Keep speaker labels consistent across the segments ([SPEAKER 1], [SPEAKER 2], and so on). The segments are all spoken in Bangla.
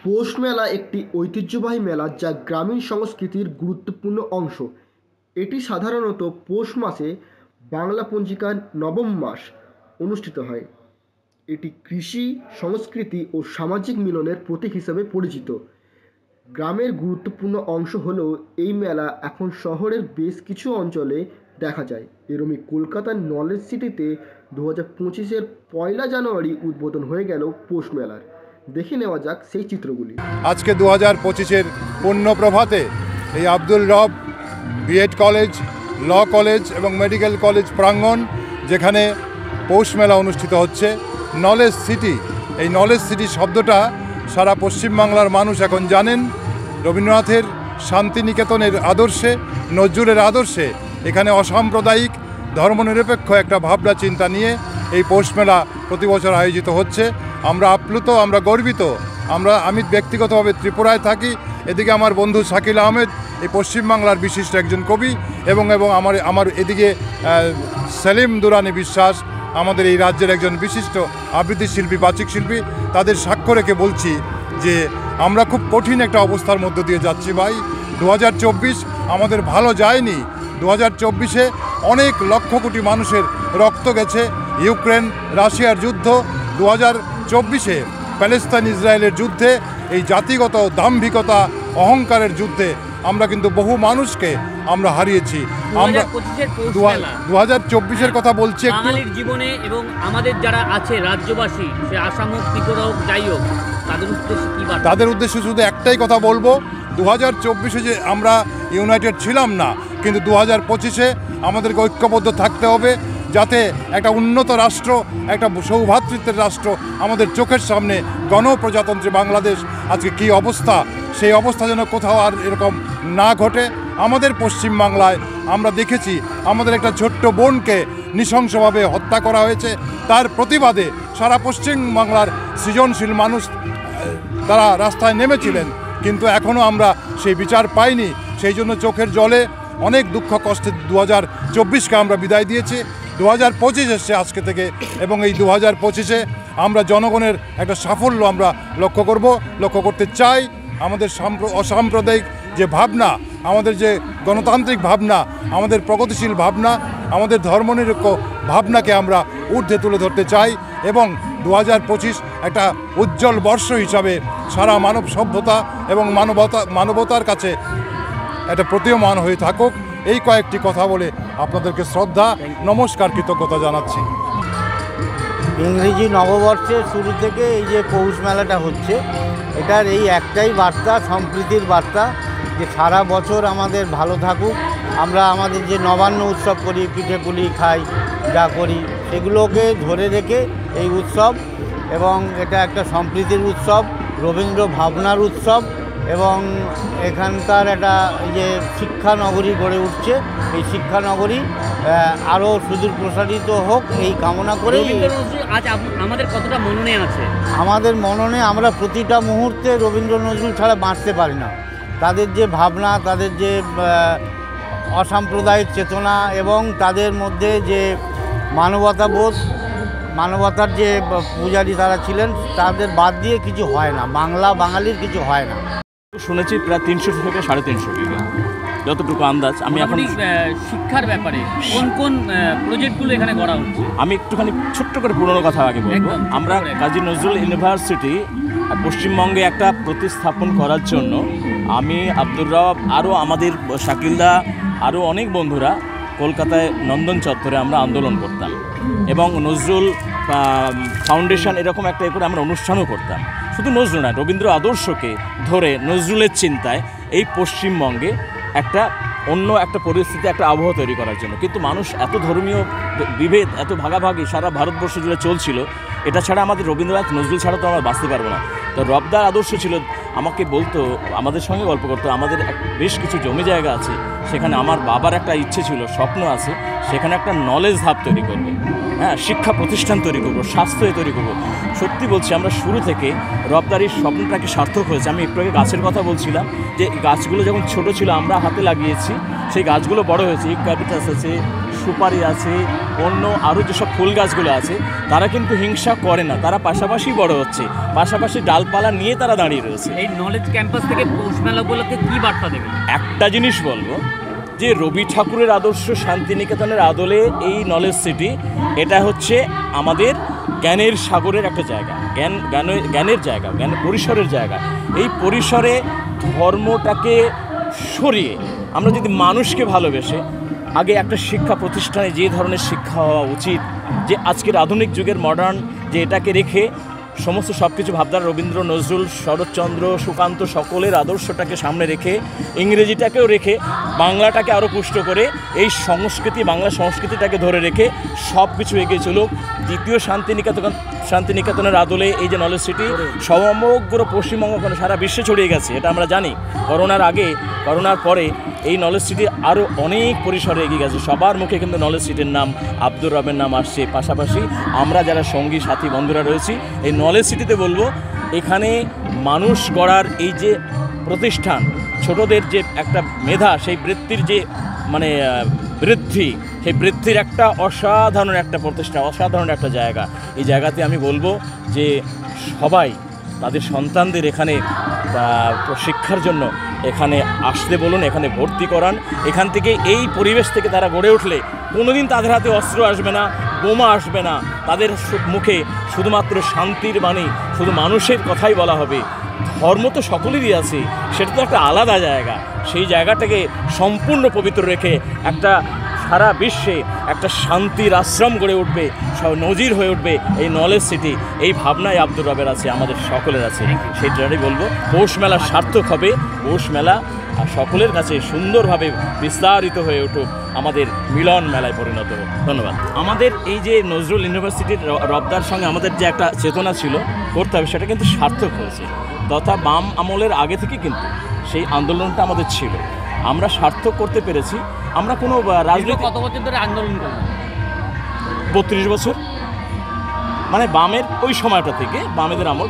[SPEAKER 1] পৌষ মেলা একটি ঐতিহ্যবাহী মেলা যা গ্রামীণ সংস্কৃতির গুরুত্বপূর্ণ অংশ। এটি সাধারণত পৌষ মাসে বাংলা পঞ্জিকার নবম মাস অনুষ্ঠিত হয়। এটি কৃষি, সংস্কৃতি ও সামাজিক মিলনের প্রতীক হিসেবে পরিচিত। গ্রামের গুরুত্বপূর্ণ অংশ হলেও এই মেলা এখন শহরের বেশ কিছু অঞ্চলে দেখা যায়। এরমই কলকাতার নলেজ সিটিতে 2025-এর 1 জানুয়ারি উদ্বোধন হয়ে গেল পৌষ মেলার। দেখে নেওয়া যাক সেই চিত্রগুলি।
[SPEAKER 2] আজকে 2025-এর পূর্ণ প্রভাতে এই আব্দুল রব বিএড কলেজ, ল কলেজ এবং মেডিকেল কলেজ প্রাঙ্গণ, যেখানে পৌষ মেলা অনুষ্ঠিত হচ্ছে, নলেজ সিটি। এই নলেজ সিটি শব্দটা সারা পশ্চিমবাংলার মানুষ এখন জানেন। রবীন্দ্রনাথের শান্তিনিকেতনের আদর্শে, নজরুলের আদর্শে এখানে অসাম্প্রদায়িক ধর্মনিরপেক্ষ একটা ভাবনা চিন্তা নিয়ে এই পৌষ মেলা প্রতি বছর আয়োজিত হচ্ছে। আমরা আপ্লুত, আমরা গর্বিত। আমি ব্যক্তিগতভাবে ত্রিপুরায় থাকি, এদিকে আমার বন্ধু শাকিল আহমেদ এই পশ্চিমবাংলার বিশিষ্ট একজন কবি, এবং আমার এদিকে সেলিম দুরানি বিশ্বাস আমাদের এই রাজ্যের একজন বিশিষ্ট আবৃত্তি শিল্পী, বাচিক শিল্পী। তাদের সাক্ষ্য রেখে বলছি যে আমরা খুব কঠিন একটা অবস্থার মধ্য দিয়ে যাচ্ছি ভাই। 2024 আমাদের ভালো যায়নি। 2024-এ অনেক লক্ষ কোটি মানুষের রক্ত গেছে। ইউক্রেন রাশিয়ার যুদ্ধ, 2024-এ প্যালেস্তাইন ইসরায়েলের যুদ্ধে, এই জাতিগত দাম্ভিকতা, অহংকারের যুদ্ধে আমরা কিন্তু বহু মানুষকে আমরা হারিয়েছি। আমরা 2024-এর কথা বলছি একটু
[SPEAKER 3] জীবনে, এবং আমাদের যারা আছে রাজ্যবাসী, সে আসাম হোক, ত্রিপুরা হোক, যাই হোক,
[SPEAKER 2] তাদের উদ্দেশ্যে শুধু একটাই কথা বলবো, 2024-এ যে আমরা ইউনাইটেড ছিলাম না, কিন্তু 2025-এ আমাদেরকে ঐক্যবদ্ধ থাকতে হবে, যাতে একটা উন্নত রাষ্ট্র, একটা সৌভ্রাতৃত্বের রাষ্ট্র আমাদের চোখের সামনে, গণপ্রজাতন্ত্রী বাংলাদেশ আজকে কী অবস্থা, সেই অবস্থা যেন কোথাও আর এরকম না ঘটে। আমাদের পশ্চিমবাংলায় আমরা দেখেছি আমাদের একটা ছোট্ট বোনকে নৃশংসভাবে হত্যা করা হয়েছে। তার প্রতিবাদে সারা পশ্চিমবাংলার সৃজনশীল মানুষ তারা রাস্তায় নেমেছিলেন, কিন্তু এখনও আমরা সেই বিচার পাইনি। সেই জন্য চোখের জলে অনেক দুঃখ কষ্টে 2024-কে আমরা বিদায় দিয়েছি। 2025 এসছে আজকে থেকে, এবং এই 2025-এ আমরা জনগণের একটা সাফল্য আমরা লক্ষ্য করতে চাই। আমাদের অসাম্প্রদায়িক যে ভাবনা, আমাদের যে গণতান্ত্রিক ভাবনা, আমাদের প্রগতিশীল ভাবনা, আমাদের ধর্মনিরপেক্ষ ভাবনাকে আমরা ঊর্ধ্বে তুলে ধরতে চাই, এবং 2025 একটা উজ্জ্বল বর্ষ হিসাবে সারা মানব সভ্যতা এবং মানবতার কাছে একটা প্রতীয়মান হয়ে থাকুক। এই কয়েকটি কথা বলে আপনাদেরকে শ্রদ্ধা, নমস্কার, কৃতজ্ঞতা জানাচ্ছি।
[SPEAKER 4] ইংরেজি নববর্ষের শুরু থেকে এই যে পৌষ মেলাটা হচ্ছে, এটার এই একটাই বার্তা, সম্প্রীতির বার্তা, যে সারা বছর আমাদের ভালো থাকুক। আমরা আমাদের যে নবান্ন উৎসব করি, পিঠেপুলি খাই, যা করি, সেগুলোকে ধরে রেখে এই উৎসব, এবং এটা একটা সম্প্রীতির উৎসব, রবীন্দ্র ভাবনার উৎসব, এবং এখানকার একটা যে শিক্ষানগরী গড়ে উঠছে, এই শিক্ষানগরী আরও সুদূর প্রসারিত হোক, এই কামনা করে।
[SPEAKER 3] আজ আমাদের কতটা মননে আছে?
[SPEAKER 4] আমাদের মননে আমরা প্রতিটা মুহূর্তে রবীন্দ্র নজরুল ছাড়া বাঁচতে পারি না। তাদের যে ভাবনা, তাদের যে অসাম্প্রদায়িক চেতনা, এবং তাদের মধ্যে যে মানবতাবোধ, মানবতার যে পূজারী তারা ছিলেন, তাদের বাদ দিয়ে কিছু হয় না, বাঙালির কিছু হয় না।
[SPEAKER 5] শুনেছি প্রায় 300 থেকে 350 বিঘা, যতটুকু আন্দাজ। আমি এখন
[SPEAKER 3] শিক্ষার ব্যাপারে কোন প্রজেক্টগুলো এখানে করা হচ্ছে,
[SPEAKER 5] আমি একটুখানি ছোট্ট করে পুরোনো কথা আগে বলবো। আমরা কাজী নজরুল ইউনিভার্সিটি পশ্চিমবঙ্গে একটা প্রতিস্থাপন করার জন্য আমি, আব্দুর রব, আরও আমাদের শাকিলদা, আরও অনেক বন্ধুরা কলকাতায় নন্দন চত্বরে আমরা আন্দোলন করতাম, এবং নজরুল ফাউন্ডেশন এরকম একটা করে আমরা অনুষ্ঠানও করতাম। শুধু নজরুল নয়, রবীন্দ্র আদর্শকে ধরে নজরুলের চিন্তায় এই পশ্চিমবঙ্গে অন্য একটা পরিস্থিতি, একটা আবহাওয়া তৈরি করার জন্য। কিন্তু মানুষ এত ধর্মীয় বিভেদ, এত ভাগাভাগি সারা ভারতবর্ষ জুড়ে চলছিল, এটা ছাড়া আমাদের রবীন্দ্রনাথ নজরুল ছাড়া তো আমরা বাঁচতে পারবো না। তো রবদার আদর্শ ছিল, আমাকে বলতো, আমাদের সঙ্গে গল্প করতো, আমাদের বেশ কিছু জমি জায়গা আছে, সেখানে আমার বাবার একটা ইচ্ছে ছিল, স্বপ্ন আছে, সেখানে একটা নলেজ হাব তৈরি করবে, হ্যাঁ, শিক্ষা প্রতিষ্ঠান তৈরি করবো, স্বাস্থ্য তৈরি করবো। সত্যি বলছি, আমরা শুরু থেকে রবদারির স্বপ্নটাকে সার্থক হয়েছে। আমি একটু আগে গাছের কথা বলছিলাম, যে গাছগুলো যখন ছোট ছিল আমরা হাতে লাগিয়েছি, সেই গাছগুলো বড় হয়েছে। ইউক্যালিপটাস আছে, সুপারি আছে, অন্য আরও যেসব ফুল গাছগুলো আছে, তারা কিন্তু হিংসা করে না, তারা পাশাপাশি বড় হচ্ছে, পাশাপাশি ডালপালা নিয়ে তারা দাঁড়িয়ে রয়েছে।
[SPEAKER 3] এই নলেজ ক্যাম্পাস থেকে পৌষ মেলা উপলক্ষে কী বার্তা দেবেন?
[SPEAKER 5] একটা জিনিস বলবো যে রবি ঠাকুরের আদর্শ শান্তিনিকেতনের আদলে এই নলেজ সিটি, এটা হচ্ছে আমাদের জ্ঞানের সাগরের একটা জায়গা, জ্ঞানের জায়গা, জ্ঞান পরিসরের জায়গা। এই পরিসরে ধর্মটাকে সরিয়ে আমরা যদি মানুষকে ভালোবেসে, আগে একটা শিক্ষা প্রতিষ্ঠানে যে ধরনের শিক্ষা হওয়া উচিত, যে আজকের আধুনিক যুগের মডার্ন, যে এটাকে রেখে সমস্ত সব কিছু ভাবদার রবীন্দ্র, নজরুল, শরৎচন্দ্র, সুকান্ত সকলের আদর্শটাকে সামনে রেখে, ইংরেজিটাকেও রেখে, বাংলাটাকে আরও পুষ্ট করে, এই সংস্কৃতি, বাংলা সংস্কৃতিটাকে ধরে রেখে সব কিছু এগিয়ে চলুক। দ্বিতীয় শান্তিনিকেতনের আদলে এই যে নলেজ সিটি সমগ্র পশ্চিমবঙ্গ, সারা বিশ্বে ছড়িয়ে গেছে, এটা আমরা জানি। করোনার আগে, করোনার পরে এই নলেজ সিটি আরও অনেক পরিসরে এগিয়ে গেছে। সবার মুখে কিন্তু নলেজ সিটির নাম, আব্দুর রবের নাম আসছে। পাশাপাশি আমরা যারা সঙ্গী সাথী বন্ধুরা রয়েছি এই নলেজ সিটিতে বলবো, এখানে মানুষ গড়ার এই যে প্রতিষ্ঠান, ছোটদের যে একটা মেধা, সেই বৃত্তির যে মানে বৃদ্ধি, সেই বৃদ্ধির একটা অসাধারণ একটা প্রতিষ্ঠান, অসাধারণ একটা জায়গা। এই জায়গাতে আমি বলবো যে সবাই তাদের সন্তানদের এখানে শিক্ষার জন্য এখানে আসতে বলুন, এখানে ভর্তি করান। এখান থেকে, এই পরিবেশ থেকে তারা গড়ে উঠলে কোনোদিন তাদের হাতে অস্ত্র আসবে না, বোমা আসবে না, তাদের মুখে শুধুমাত্র শান্তির বাণী, শুধু মানুষের কথাই বলা হবে। ধর্ম তো সকলেরই আছে, সেটা তো একটা আলাদা জায়গা। সেই জায়গাটাকে সম্পূর্ণ পবিত্র রেখে একটা সারা বিশ্বে একটা শান্তির আশ্রম গড়ে উঠবে, নজির হয়ে উঠবে এই নলেজ সিটি। এই ভাবনায় আব্দুর রবের আছে, আমাদের সকলের আছে। সেইটাই বলবো, পৌষ মেলা সার্থক হবে, পৌষ মেলা আর সকলের কাছে সুন্দরভাবে বিস্তারিত হয়ে উঠুক, আমাদের মিলন মেলায় পরিণত হোক। ধন্যবাদ। আমাদের এই যে নজরুল ইউনিভার্সিটির রবদার সঙ্গে আমাদের যে একটা চেতনা ছিল করতে হবে, সেটা কিন্তু সার্থক হয়েছে। তথা বাম আমলের আগে থেকে কিন্তু সেই আন্দোলনটা আমাদের ছিল, আমরা সার্থক করতে পেরেছি। আমরা কোনো রাজনীতি,
[SPEAKER 3] কত বছর ধরে আন্দোলন করলাম?
[SPEAKER 5] 32 বছর, মানে বামের ওই সময়টা থেকে, বামেদের আমল।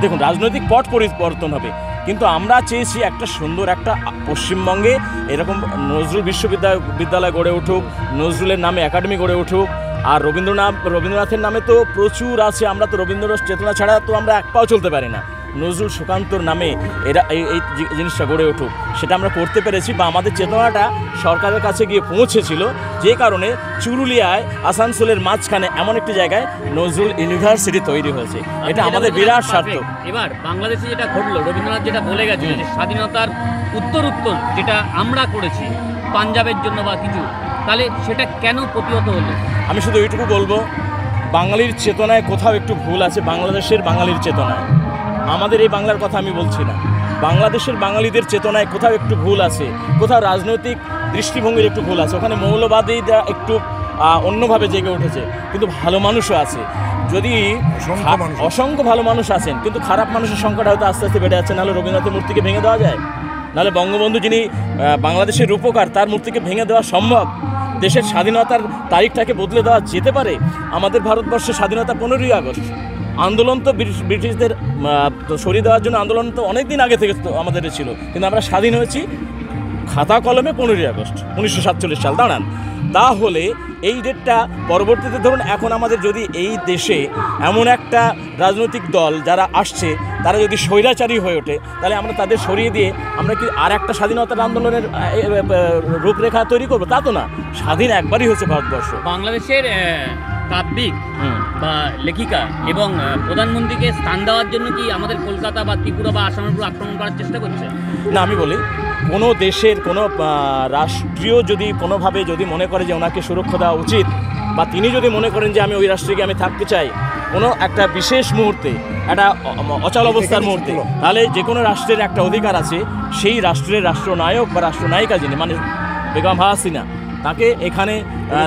[SPEAKER 5] দেখুন, রাজনৈতিক পট পরিবর্তন হবে, কিন্তু আমরা চেয়েছি একটা সুন্দর একটা পশ্চিমবঙ্গে এরকম নজরুল বিশ্ববিদ্যালয় গড়ে উঠুক, নজরুলের নামে একাডেমি গড়ে উঠুক। আর রবীন্দ্রনাথের নামে তো প্রচুর আছে, আমরা তো রবীন্দ্রনাথ চেতনা ছাড়া তো আমরা এক পাও চলতে পারি না। নজরুল, সুকান্তর নামে এরা এই জিনিসটা গড়ে উঠুক, সেটা আমরা করতে পেরেছি, বা আমাদের চেতনাটা সরকারের কাছে গিয়ে পৌঁছেছিল। যে কারণে চুরুলিয়ায়, আসানসোলের মাঝখানে এমন একটি জায়গায় নজরুল ইউনিভার্সিটি তৈরি হয়েছে। এটা আমাদের বিরাট সার্থক।
[SPEAKER 3] এবার বাংলাদেশে যেটা ঘটলো, রবীন্দ্রনাথ যেটা বলে গেছিল যে স্বাধীনতার উত্তর যেটা আমরা করেছি পাঞ্জাবের জন্য বা কিছু, তাহলে সেটা কেন প্রতিহত হলো?
[SPEAKER 5] আমি শুধু এইটুকু বলবো, বাঙালির চেতনায় কোথাও একটু ভুল আছে, বাংলাদেশের বাঙালির চেতনায়। আমাদের এই বাংলার কথা আমি বলছি না, বাংলাদেশের বাঙালিদের চেতনায় কোথাও একটু ভুল আছে, কোথাও রাজনৈতিক দৃষ্টিভঙ্গির একটু ভুল আছে। ওখানে মৌলবাদীরা একটু অন্যভাবে জেগে উঠেছে, কিন্তু ভালো মানুষও আছে। যদি অসংখ্য ভালো মানুষ আছেন, কিন্তু খারাপ মানুষের সংখ্যাটা হয়তো আস্তে আস্তে বেড়ে যাচ্ছে। নাহলে রবীন্দ্রনাথের মূর্তিকে ভেঙে দেওয়া যায়? নাহলে বঙ্গবন্ধু, যিনি বাংলাদেশের রূপকার, তার মূর্তিকে ভেঙে দেওয়া সম্ভব? দেশের স্বাধীনতার তারিখটাকে বদলে দেওয়া যেতে পারে? আমাদের ভারতবর্ষের স্বাধীনতা 15ই আগস্ট। আন্দোলন তো ব্রিটিশদের সরিয়ে দেওয়ার জন্য আন্দোলন তো অনেক দিন আগে থেকে আমাদের ছিল, কিন্তু আমরা স্বাধীন হয়েছি খাতা কলমে 15ই আগস্ট 1947 সাল। দাঁড়ান, তাহলে এই ডেটটা পরবর্তীতে ধরুন, এখন আমাদের যদি এই দেশে এমন একটা রাজনৈতিক দল যারা আসছে, তারা যদি স্বৈরাচারী হয়ে ওঠে, তাহলে আমরা তাদের সরিয়ে দিয়ে আমরা কি আর একটা স্বাধীনতার আন্দোলনের রূপরেখা তৈরি করবো? তা তো না। স্বাধীন একবারই হয়েছে ভারতবর্ষ।
[SPEAKER 3] বাংলাদেশের কাব্যিক বা লেখিকা এবং প্রধানমন্ত্রীকে স্থান দেওয়ার জন্য কি আমাদের কলকাতা বা ত্রিপুরা বা আসামের উপর আক্রমণ করার চেষ্টা করছে?
[SPEAKER 5] না, আমি বলি, কোনো দেশের কোনো রাষ্ট্রীয় যদি কোনোভাবে যদি মনে করে যে ওনাকে সুরক্ষা দেওয়া উচিত, বা তিনি যদি মনে করেন যে আমি ওই রাষ্ট্রে আমি থাকতে চাই কোনো একটা বিশেষ মুহূর্তে, একটা অচল অবস্থার মুহূর্তে, তাহলে যে কোনো রাষ্ট্রের একটা অধিকার আছে, সেই রাষ্ট্রের রাষ্ট্রনায়ক বা রাষ্ট্রনায়িকা যিনি, মানে বেগম হাসিনা, তাকে এখানে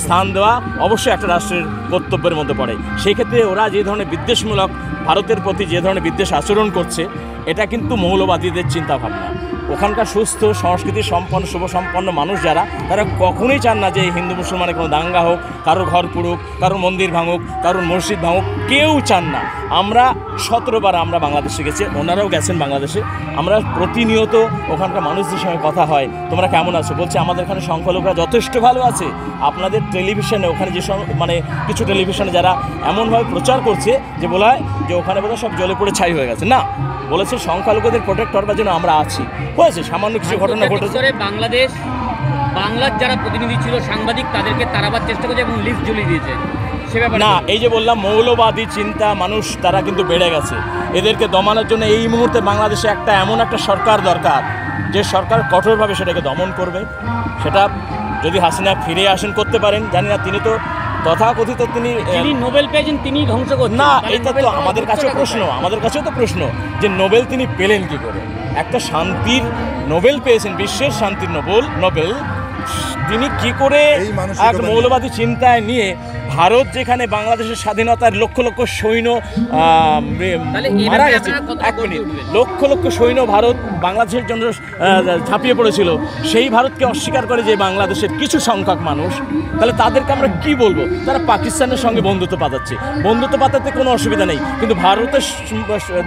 [SPEAKER 5] স্থান দেওয়া অবশ্যই একটা রাষ্ট্রের কর্তব্যের মধ্যে পড়ে। সেই ক্ষেত্রে ওরা যে ধরনের বিদ্বেষমূলক, ভারতের প্রতি যে ধরনের বিদ্বেষ আচরণ করছে, এটা কিন্তু মৌলবাদীদের চিন্তাভাবনা। ওখানকার সুস্থ সংস্কৃতি সম্পন্ন শুভ সম্পন্ন মানুষ যারা, তারা কখনোই চান না যে হিন্দু মুসলমানের কোনো দাঙ্গা হোক, কারোর ঘর পুড়ুক, কারোর মন্দির ভাঙুক, কারোর মসজিদ ভাঙুক, কেউ চান না। আমরা 17 বার আমরা বাংলাদেশে গেছি, ওনারাও গেছেন বাংলাদেশে। আমরা প্রতিনিয়ত ওখানকার মানুষদের সঙ্গে কথা হয়, তোমরা কেমন আছো, বলছে আমাদের এখানে সংখ্যালঘুরা যথেষ্ট ভালো আছে। আপনাদের টেলিভিশনে ওখানে যে মানে কিছু টেলিভিশনে যারা এমনভাবে প্রচার করছে যে বলা হয় যে ওখানে বোধহয় সব জলে পড়ে ছাই হয়ে গেছে, না, বলেছে সংখ্যালঘুদের প্রোটেক্ট করবার জন্য আমরা আছি। হয়েছে সামান্য কিছু ঘটনা ঘটেছে।
[SPEAKER 3] বাংলাদেশ বাংলার যারা প্রতিনিধি ছিল সাংবাদিক তাদেরকে তাড়াবার চেষ্টা করেছে এবং লিস্ট ঝুলিয়ে দিয়েছে, সে ব্যাপারে
[SPEAKER 5] না, এই যে বললাম মৌলবাদী চিন্তা মানুষ তারা কিন্তু বেড়ে গেছে। এদেরকে দমানোর জন্য এই মুহূর্তে বাংলাদেশে এমন একটা সরকার দরকার যে সরকার কঠোরভাবে সেটাকে দমন করবে। সেটা যদি হাসিনা ফিরে আসেন করতে পারেন, জানি না। তিনি তো তথাকথিত তিনি
[SPEAKER 3] নোবেল পেয়েছেন, তিনি ধ্বংস করছেন
[SPEAKER 5] না, এটা তো আমাদের কাছেও প্রশ্ন, আমাদের কাছেও তো প্রশ্ন যে নোবেল তিনি পেলেন কি করে? একটা শান্তির নোবেল পেয়েছেন, বিশ্বের শান্তির নোবেল তিনি কি করে এক মৌলবাদী চিন্তায় নিয়ে ভারত যেখানে বাংলাদেশের স্বাধীনতার লক্ষ লক্ষ সৈন্য মারা গেছে, 1 মিনিট, লক্ষ লক্ষ সৈন্য ভারত বাংলাদেশের জন্য ঝাঁপিয়ে পড়েছিল, সেই ভারতকে অস্বীকার করে যে বাংলাদেশের কিছু সংখ্যক মানুষ, তাহলে তাদেরকে আমরা কি বলবো? তারা পাকিস্তানের সঙ্গে বন্ধুত্ব পাতাচ্ছে, বন্ধুত্ব পাতাতে কোনো অসুবিধা নেই, কিন্তু ভারতের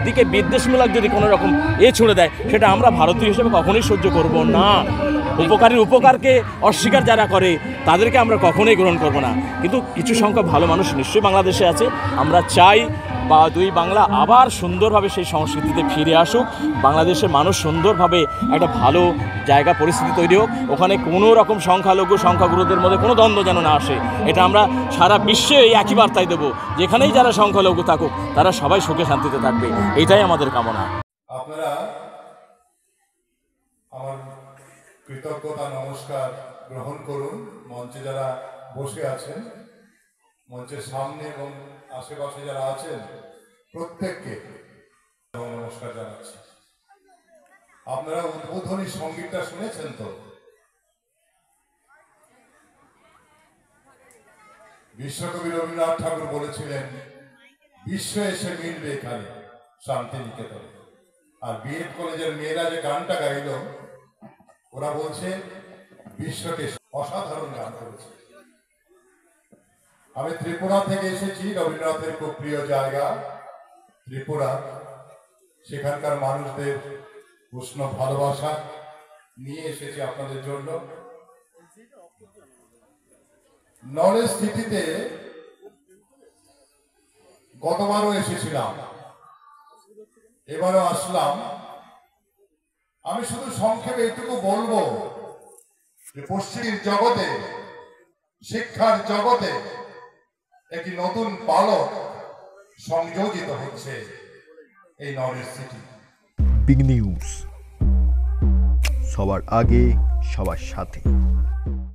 [SPEAKER 5] দিকে বিদ্বেষমূলক যদি কোনো রকম ছুঁড়ে দেয়, সেটা আমরা ভারতীয় হিসেবে কখনোই সহ্য করব না। উপকারীর উপকারকে অস্বীকার যারা করে তাদেরকে আমরা কখনোই গ্রহণ করব না। কিন্তু কিছু সংখ্যক ভালো মানুষ নিশ্চয়ই বাংলাদেশে আছে। আমরা চাই দুই বাংলা আবার সুন্দরভাবে সেই সংস্কৃতিতে ফিরে আসুক, বাংলাদেশের মানুষ সুন্দরভাবে একটা ভালো জায়গা পরিস্থিতি তৈরি হোক, ওখানে কোনো রকম সংখ্যাগুরুদের মধ্যে কোনো দ্বন্দ্ব যেন না আসে। এটা আমরা সারা বিশ্বে এই একই বার্তাই দেবো, যেখানেই যারা সংখ্যালঘু থাকুক তারা সবাই সুখে শান্তিতে থাকবে, এটাই আমাদের কামনা।
[SPEAKER 2] আপনারা আমার কৃতজ্ঞতা নমস্কার গ্রহণ করুন। মঞ্চে যারা বসে আছেন, মঞ্চের সামনে এবং আশেপাশে যারা আছেন প্রত্যেককে নমস্কার জানাচ্ছি। আপনারা উদ্বোধনী সঙ্গীতটা শুনেছেন তো? বিশ্বকবি রবীন্দ্রনাথ ঠাকুর বলেছিলেন, বিশ্ব এসে মিলবে এখানে শান্তিনিকেতনে। আর বিএড কলেজের মেয়েরা যে গানটা গাইল, ওরা বলছে বিশ্বকে অসাধারণ গান করেছে। আমি ত্রিপুরা থেকে এসেছি, রবীন্দ্রনাথের খুব প্রিয় জায়গা ত্রিপুরা। সেখানকার মানুষদের উষ্ণ ভালোবাসা নিয়ে এসেছি আপনাদের জন্য। নলেজ সিটিতে গতবারও এসেছিলাম, এবারও আসলাম। আমি শুধু সংক্ষেপে এইটুকু বলবো যে পশ্চিমের জগতে, শিক্ষার জগতে একটি নতুন পালক সংযোজিত হচ্ছে এই নলেজ সিটি।
[SPEAKER 6] বিগ নিউজ, সবার আগে সবার সাথে।